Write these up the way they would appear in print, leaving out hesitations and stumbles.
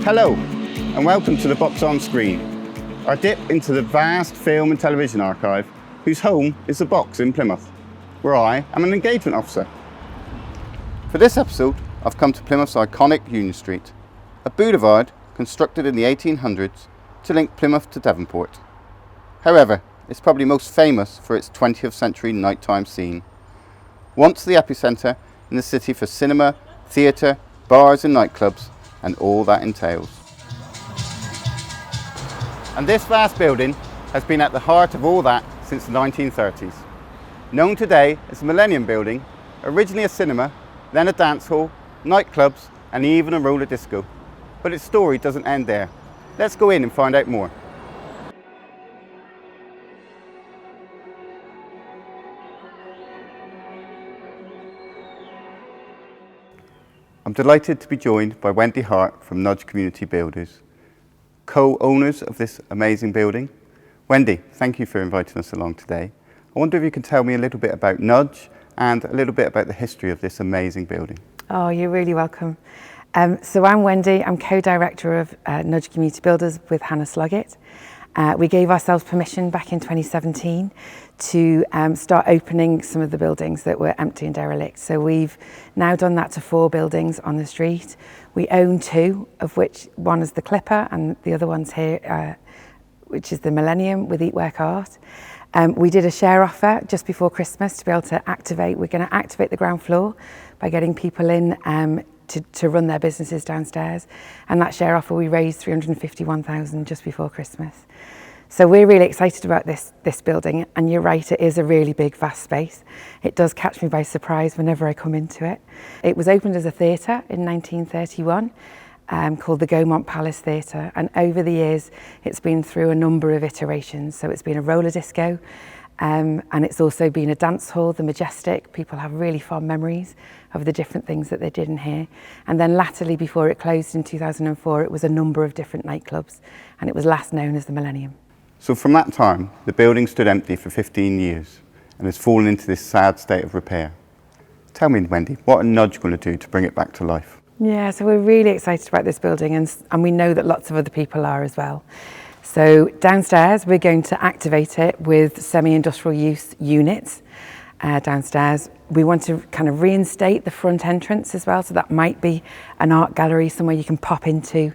Hello, and welcome to The Box on Screen, our dip into the vast film and television archive, whose home is The Box in Plymouth, where I am an engagement officer. For this episode, I've come to Plymouth's iconic Union Street, a boulevard constructed in the 1800s to link Plymouth to Devonport. However, it's probably most famous for its 20th century nighttime scene. Once the epicentre in the city for cinema, theatre, bars and nightclubs, and all that entails. And this vast building has been at the heart of all that since the 1930s. Known today as the Millennium Building, originally a cinema, then a dance hall, nightclubs, and even a roller disco. But its story doesn't end there. Let's go in and find out more. I'm delighted to be joined by Wendy Hart from Nudge Community Builders, co-owners of this amazing building. Wendy, thank you for inviting us along today. I wonder if you can tell me a little bit about Nudge and a little bit about the history of this amazing building. Oh, you're really welcome. So I'm Wendy, I'm co-director of Nudge Community Builders with Hannah Sloggett. We gave ourselves permission back in 2017 to start opening some of the buildings that were empty and derelict. So we've now done that to 4 buildings on the street. We own 2, of which one is the Clipper and the other one's here, which is the Millennium with Eat Work Art. We did a share offer just before Christmas to be able to activate. We're going to activate the ground floor by getting people in to run their businesses downstairs. And that share offer, we raised $351,000 just before Christmas. So we're really excited about this building, and you're right, it is a really big, vast space. It does catch me by surprise whenever I come into it. It was opened as a theatre in 1931, called the Gaumont Palace Theatre, and over the years it's been through a number of iterations. So it's been a roller disco, and it's also been a dance hall, the Majestic. People have really fond memories of the different things that they did in here. And then latterly, before it closed in 2004, it was a number of different nightclubs, and it was last known as the Millennium. So from that time, the building stood empty for 15 years and has fallen into this sad state of repair. Tell me, Wendy, what are Nudge going to do to bring it back to life? Yeah, so we're really excited about this building, and we know that lots of other people are as well. So downstairs, we're going to activate it with semi-industrial use units downstairs. We want to kind of reinstate the front entrance as well, so that might be an art gallery, somewhere you can pop into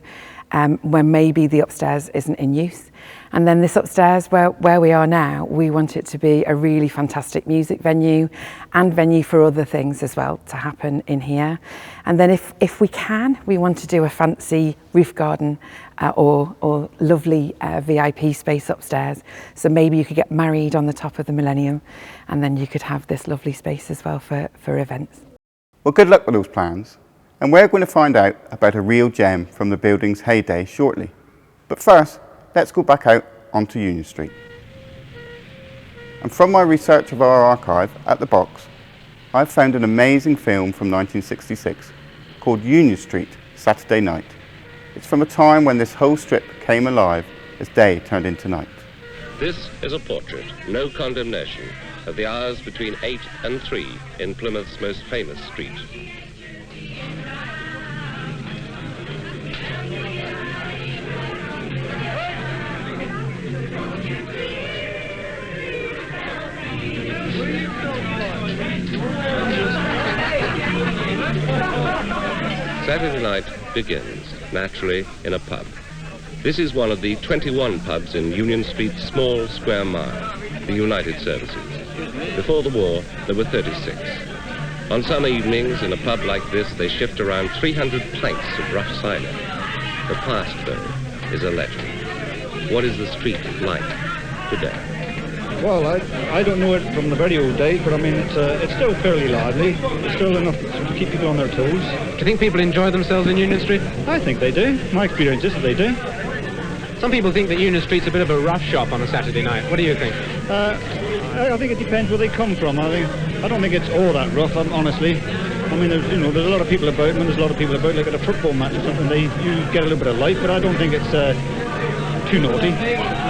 when maybe the upstairs isn't in use. And then this upstairs, where we are now, we want it to be a really fantastic music venue and venue for other things as well to happen in here. And then if we can, we want to do a fancy roof garden or lovely VIP space upstairs. So maybe you could get married on the top of the Millennium, and then you could have this lovely space as well for events. Well, good luck with those plans. And we're going to find out about a real gem from the building's heyday shortly. But first, let's go back out onto Union Street. And from my research of our archive at the Box, I've found an amazing film from 1966 called Union Street, Saturday Night. It's from a time when this whole strip came alive as day turned into night. This is a portrait, no condemnation, of the hours between 8 and 3 in Plymouth's most famous street. Saturday night begins, naturally, in a pub. This is one of the 21 pubs in Union Street's small square mile, the United Services. Before the war, there were 36. On summer evenings, in a pub like this, they shift around 300 planks of rough cider. The past, though, is a legend. What is the street like today? Well, I don't know it from the very old days, but I mean, it's still fairly lively. It's still enough to keep people on their toes. Do you think people enjoy themselves in Union Street? I think they do. My experience is that they do. Some people think that Union Street's a bit of a rough shop on a Saturday night. What do you think? I think it depends where they come from. I don't think it's all that rough, honestly. I mean, there's a lot of people about, and there's a lot of people about, like at a football match or something, you get a little bit of life, but I don't think it's too naughty.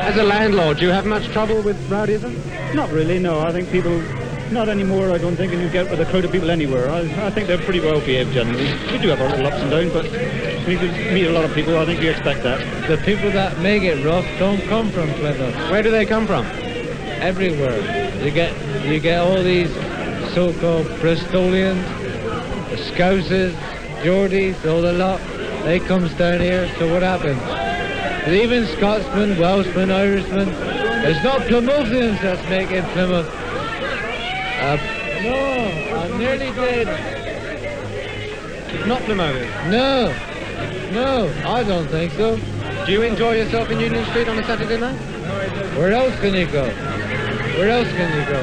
As a landlord, do you have much trouble with rowdyism? Not really, no. I think people not anymore, I don't think, and you get with a crowd of people anywhere. I think they're pretty well behaved generally. We do have our little ups and downs, but when you meet a lot of people, I think you expect that. The people that make it rough don't come from Plymouth. Where do they come from? Everywhere. You get all these so-called Bristolians, the Scousers, Geordies, all the lot. They comes down here, so what happens? Even Scotsmen, Welshmen, Irishmen. It's not Plymouthans that's making Plymouth. No, I'm nearly dead. Not Plymouth. No, I don't think so. Do you enjoy yourself in Union Street on a Saturday night? Where else can you go? Where else can you go?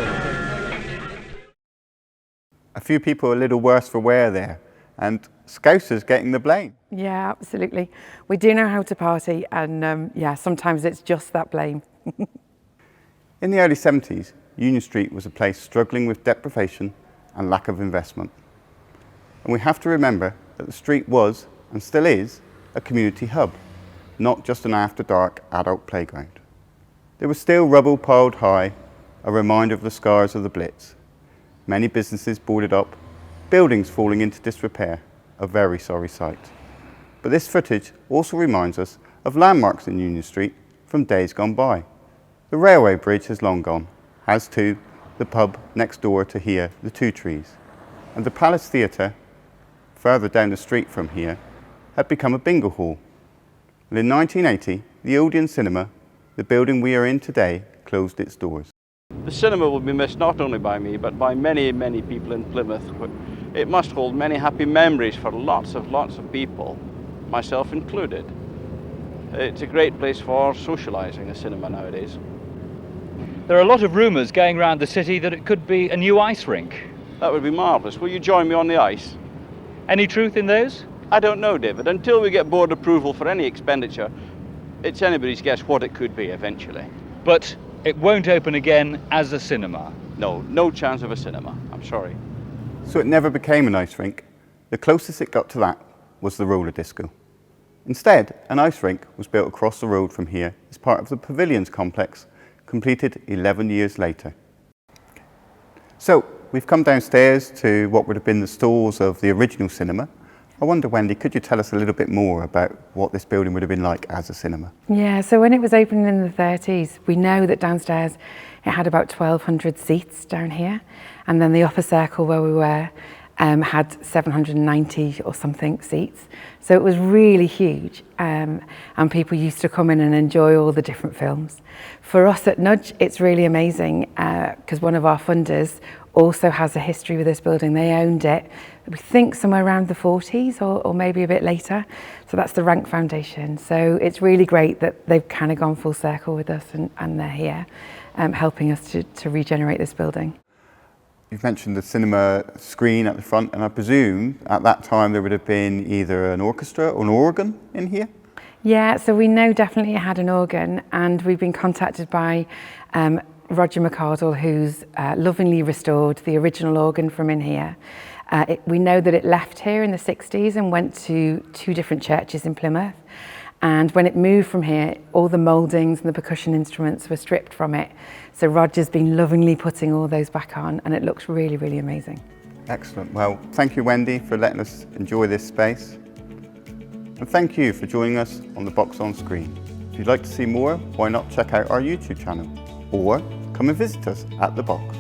A few people are a little worse for wear there, and Scousers getting the blame. Yeah, absolutely. We do know how to party, and yeah, sometimes it's just that blame. In the early 70s, Union Street was a place struggling with deprivation and lack of investment. And we have to remember that the street was, and still is, a community hub, not just an after-dark adult playground. There was still rubble piled high, a reminder of the scars of the Blitz. Many businesses boarded up, buildings falling into disrepair, a very sorry sight. But this footage also reminds us of landmarks in Union Street from days gone by. The railway bridge has long gone, as too the pub next door to here, the Two Trees. And the Palace Theatre, further down the street from here, had become a bingo hall. And in 1980, the Odeon Cinema, the building we are in today, closed its doors. The cinema will be missed not only by me, but by many, many people in Plymouth. It must hold many happy memories for lots of people, myself included. It's a great place for socialising, the cinema nowadays. There are a lot of rumours going around the city that it could be a new ice rink. That would be marvellous. Will you join me on the ice? Any truth in those? I don't know, David. Until we get board approval for any expenditure, it's anybody's guess what it could be eventually. But it won't open again as a cinema. No chance of a cinema. I'm sorry. So it never became an ice rink. The closest it got to that was the roller disco. Instead, an ice rink was built across the road from here as part of the Pavilions complex, completed 11 years later. So we've come downstairs to what would have been the stalls of the original cinema. I wonder, Wendy, could you tell us a little bit more about what this building would have been like as a cinema? Yeah, so when it was opened in the 30s, we know that downstairs it had about 1,200 seats down here, and then the upper circle where we were had 790 or something seats. So it was really huge, and people used to come in and enjoy all the different films. For us at Nudge, it's really amazing because one of our funders also has a history with this building. They owned it, we think somewhere around the 40s or maybe a bit later. So that's the Rank Foundation. So it's really great that they've kind of gone full circle with us and they're here helping us to regenerate this building. You've mentioned the cinema screen at the front, and I presume at that time there would have been either an orchestra or an organ in here? Yeah, so we know definitely it had an organ, and we've been contacted by Roger McCardle, who's lovingly restored the original organ from in here. We know that it left here in the 60s and went to 2 different churches in Plymouth. And when it moved from here, all the mouldings and the percussion instruments were stripped from it. So Roger's been lovingly putting all those back on, and it looks really, really amazing. Excellent. Well, thank you, Wendy, for letting us enjoy this space. And thank you for joining us on The Box on Screen. If you'd like to see more, why not check out our YouTube channel, or come and visit us at The Box.